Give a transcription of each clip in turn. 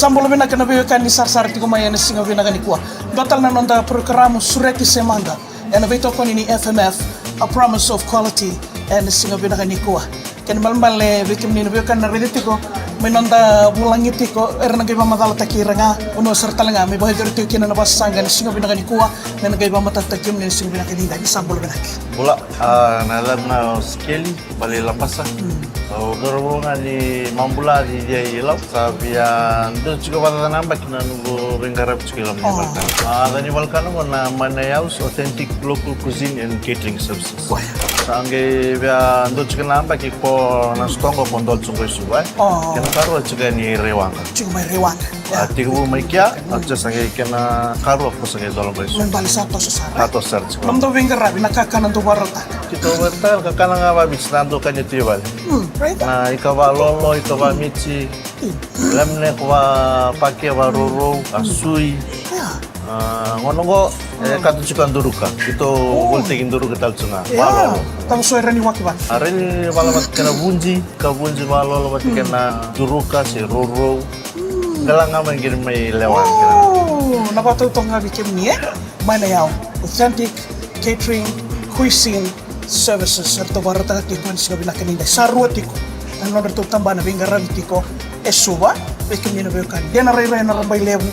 Sambolo bina kana be kan ni sarsar ti ko mayene singa bina kan kuwa. Dotal na nonda programo sureti semanga. Ena be to koni ni FMF, a promise of quality and singa bina kan kuwa. Ken malmale be kim ni be kan na redetiko menonda bulangitiko erna ge mamadala takiranga uno sertalanga me bahir tu kina na basanga ni singa bina kan kuwa men ge mata takim ni singa bina kan ni sambolo bina. Bola na na skeli bali lapasa. Dorong ni mambula di dia ilau sabia ndo juga pada nambah kena nunggu ringgarap juga lam ni Balkan na mana yaus authentic local cuisine and catering services. Sangge bia ndo juga nambah kipo na stongo pondol sungguh suai. Kena karu juga ni rewang. Juga mai rewang. Tiga mai kia, aja sangge kena karu apa sangge dalam beris. Membali satu sesara. Satu sesara. Namdo ringgarap na kakana ndo warata. Kita bertal kakana ngapa bisa nanto kan itu bal. Na ikawa lolo, ikawa michi, lemne kwa pake wa roro, asui, ngonongo katu cukan duruka, itu voltekin duruka tal cunga. Ya, tahu soal rani wakiban. Rani malamat kena bunji, kabunji malolo mat kena duruka si roro, galang ngamen gini mai lewat. Oh, napa tu tonga bikin ni mana yau? Authentic catering, cuisine services serta warata kikuan singabina kanina saruatiko. Ano na ito tamba na binggaran tiko esuba pekin ni nabekan dia na reba na rambay lebu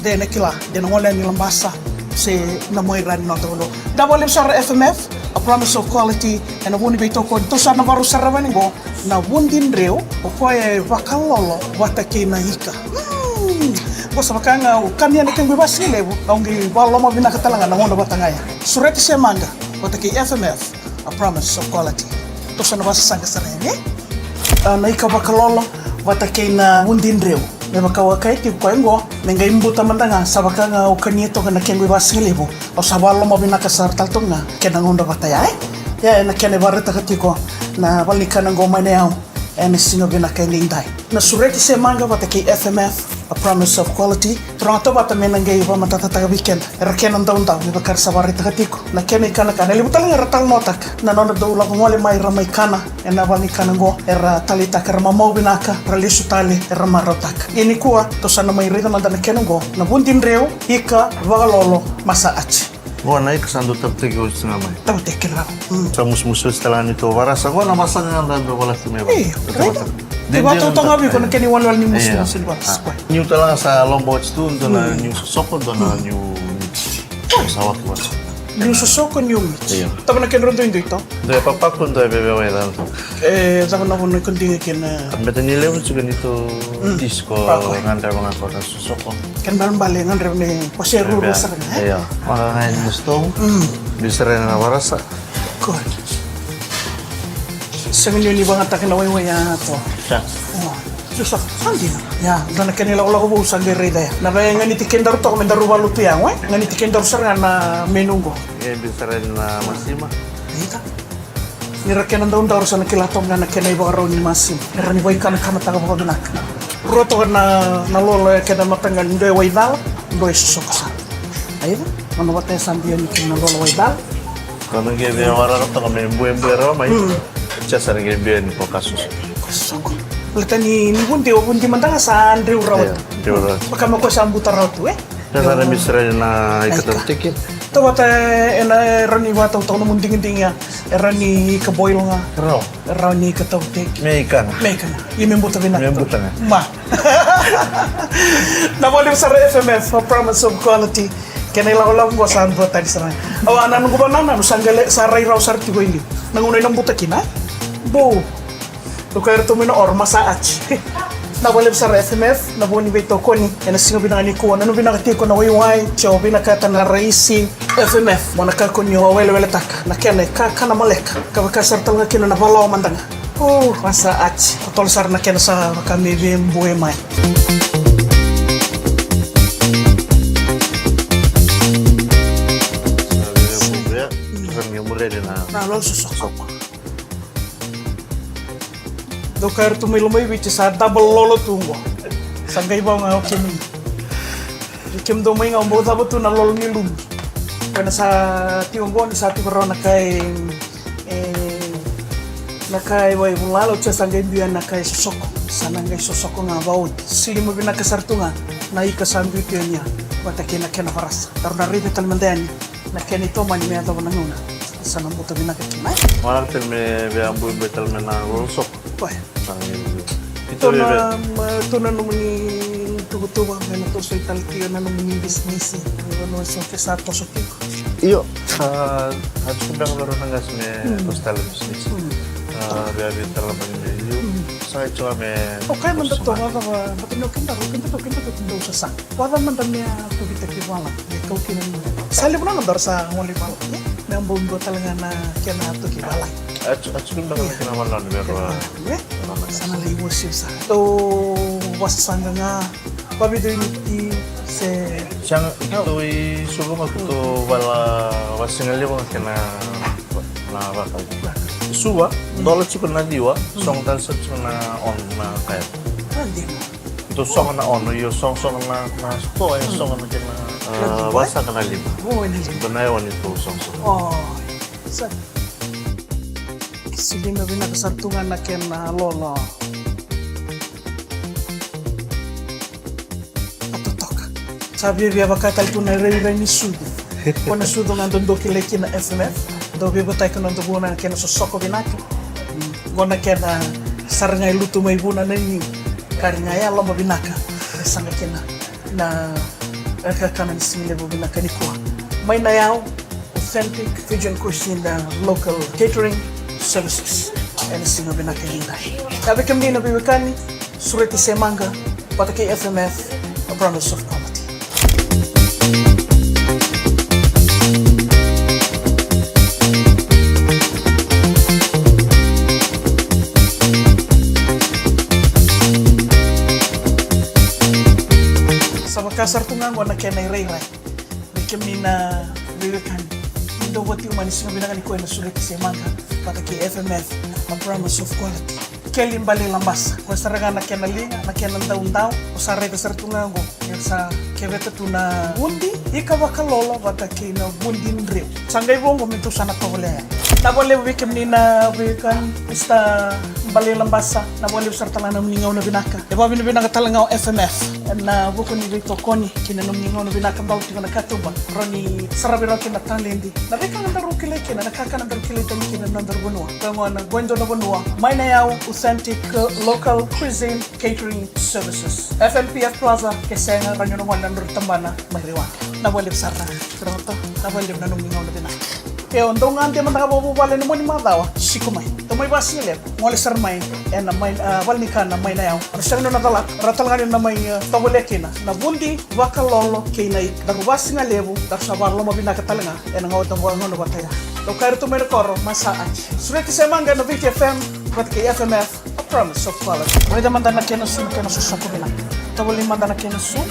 dia na kila dia na wala ni lambasa se na moy ran no tolo double sar FMF a promise of quality and a woni beto ko to sa na baru saraban go na wundin reo o ko e bakalolo wata ke na hika ko sa bakanga o kamya ni kengbe basi lebu aungi balo mo binakatalanga na ngono batangaya sureti semanga wata ke FMF a promise of quality to sa na basa sanga sarene na ikawa kalolo wata keina undin reu me makawakai ti ko ngo menga imbuta mandanga sabaka nga ukanieto kana kengwe basilibo o sabalo mo binaka sartal tunga kena ngondo bataya ya na kene barata katiko na balikana ngo mane yao ene singo binaka ndai na sureti se manga wata ke FMF a promise of quality tronto bata menanga iba matata ta weekend rakena ndonda me bakar sabari takatiko na kene kana kana libutal nga ratal notak na nona do la ngole mai ramai kana ena balikana ngo era talita karma mau binaka ralisu tali era marotak ini kuwa to sana mai rida mandana kene ngo na bundin reu ika valolo masa achi Gua naik kesandu tertegi usus namai. tahu tekela Samus musuh setelah itu warasa gua nama sangan dan bola timnya. Di batu tonga bi kono keni walwal ni musu silba New talang sa lombok itu untuk na new sosok untuk na new sawat kuat. ni sosoko ni umi Iya. tabu na ken rondo indo ito Dari papa pun tuh bebe wedan. tabu na kono kundi ken Betul ni lewu juga itu disco ngandar mengapa kan sosok. ken balan balengan rene paseru rosar Iya. Makanya mustong. Bisa rena warasa. good sengen ni bangat tak na way ya to Ya. susah sandi ya dan ken la ko bu sangge reda na ba ngani tikendar to men daru walu tu yang ngani tikendar sar na menunggo Ya bisa rena masih mah. ita ni raken ndon daru sana kilatom na ken ay baro ni masim rani boy kan taga ba binak roto na lolo ya kena matangal ndo way dal ndo susok sa ayo ano ba tay sandi ni ken lolo way dal Kalau dia biar warasa tuh kami embu ramai. Cesar ngebien po kasus. susok letani ni bunti o bunti mandanga sa Andrew Rawat Diurat. baka mako sa ambutar rawat Dan ada misalnya na ikatan tiket. Tawata ena rani wata utang na munding-ding ya rani kaboil nga Raw. rani katawtek Meikan. mekan yimembuta binak Membuta na. ma nabolim sa FMF a promise of quality kena ilaw ko sa buat tadi sana awanan ko ba nana sanggale sa ray raw sarti ko hindi nangunay ng buta kina bo to kaya to mino or masaach nabolim sa FMF naboni bito ko ni ena singo binani ko nanu binakati ko na wayway cho binakata na raisi FMF mo nakako niyo wele tak na kene ka kana maleka ka sartal nga kino na balaw mandanga masaach tol sar na kene sa kami bim buwe mai na lo susok do kaya to may lumay which is a double lolo tungo sanggay ba nga okay mi kim do may nga umbo tabo to na lolo ni lum kana sa tiunggo ni sa tibaro na kay nakai way mulalo cha sanggay biyan na kay susok sana ngai sosoko nga baud sili mo bina kasartunga na ikasambi niya bata kena kena paras taruna ribe talmandani na kena ito man me ata wananguna sana mo to bina kena Malah me be ambu betal mena rosok. Wah, Itu na numuni tubutuba na to sa italkiyo na numuni business no so kesato so kiko. Iyo, harus kubang laro ng gas me postal business. Biar talaga iyo. Sa ito me. Okay man to wala ba batino kinda to sa sa. Wala man niya to kita kiwala. Ikaw kinan mo. Sali mo na ndar sa ngoli pa. Me ang bombo talaga na kena to kiwala. At kubang laro kinawalan pero sana lay worship sa. To wasanga nga pabido ni se Siyang ito ay sugo magto wala wasingali mo kina na bakal. Suwa, dolat siya na diwa, song talsat siya na on na kaya. hindi mo. Ito song na on, yung song na sto ay song na kina wasa ka na lima. Oo, hindi. Ito na yun ito song. Oh, sa sili na binakasartungan na kena lolo. Atotok. Sabi biya baka kalto na rin ni sudo. Kung sudo nga doon dokile kina FMF, dobi ba tayo kanong dugo na kena sosoko binaki. Gona kena sarangay luto may buna na ni karingaya alam mo binaka. Sanga kena na kakanan simile mo binaka ni kuha. May nayaw authentic Fijian cuisine na local catering services and singa binaka nila. Sabi kami na biwikani, sureti semanga, pata kay FMF, a promise of quality. Sa magkasartungan mo na kaya ray-ray, may kami na biwikani. Ito what yung manis nga binakani ko ay nasulit si Manga pata kay FMF, a promise of quality. Kelim bali lambas, kung sa raga na kaya nalinga, na kaya nandaw-ndaw, o sa ray kasartungan ko, kaya sa kebeta to na bundi, ikaw kalolo bata kay na bundi nriw. Sanggay mo minto sana pawalaya. Nabole wikim ni na wikan ista bali lambasa, nabole usar talang na ningaw na binaka. Diba binaka talangaw FMF, na buko ni Rito Koni, kinanong ningaw na binaka baw tika nakatuba. Roni sarabiro kinatalendi. Nabika nga daro kileke na nakakanandar kilita ni kinanandar bunua. Kaya na gwendo na bunua, may nayaw authentic local cuisine catering services. FMPF Plaza, kasi nga ranyo naman nandar tambana, may riwaka. Nabole sarra, pero ito, nabole na nung ningaw na binaka. Kaya ondong nga hindi man nakabububala ni mo ni mga dawa, sikumay. Tumay ba silip, ngoli sarmay, na may walnikan na may nayaw. Ano siya na nadalat, ratal nga na may tawaleki na bundi, waka lolo, kay na darubasi nga levo, dar sa warlo mabinakatalanga, nga utang buwan nga nabataya. Ito kayo tumay na koro, masaan. Sureti sa manga na VTFM, but kay FMF, a promise of quality. Pwede man na kinasun, kinasusun ko bilang. Tawalin man na kinasun.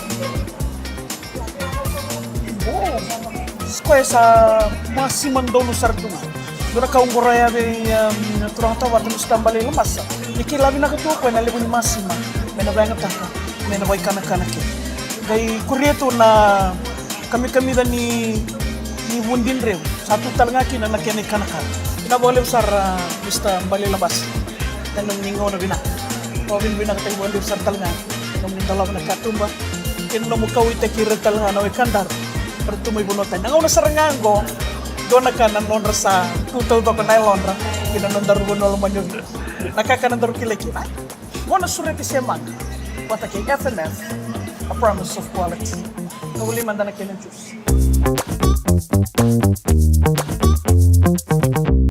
Kaya sa mga simandaw no sardunga. Dura kaung goraya be turang tawa tumus tambali lemas. Ikilabi na ketua ko na libon masima. Mena bayang taka. Mena bay kana-kana ke. Dai kurieto na kami-kami dan ni bundin rew. Satu talanga kina na kene kana-kana. Ina boleh usar bista bali lemas. Dan ningo na bina. Pawin bina katay boleh usar talanga. Nung dalam na katumba. Kino mo kawita kira talanga na kandar. Pertu may bunutan. Ang una sa rangango, doon na ka nanonra sa tutol ba ko na ilonra, kinanondar bunol man yun. Nakakanandar kilekina. Muna sureti siya man, wata kay FNF, a promise of quality. Nawuli man na kinang juice.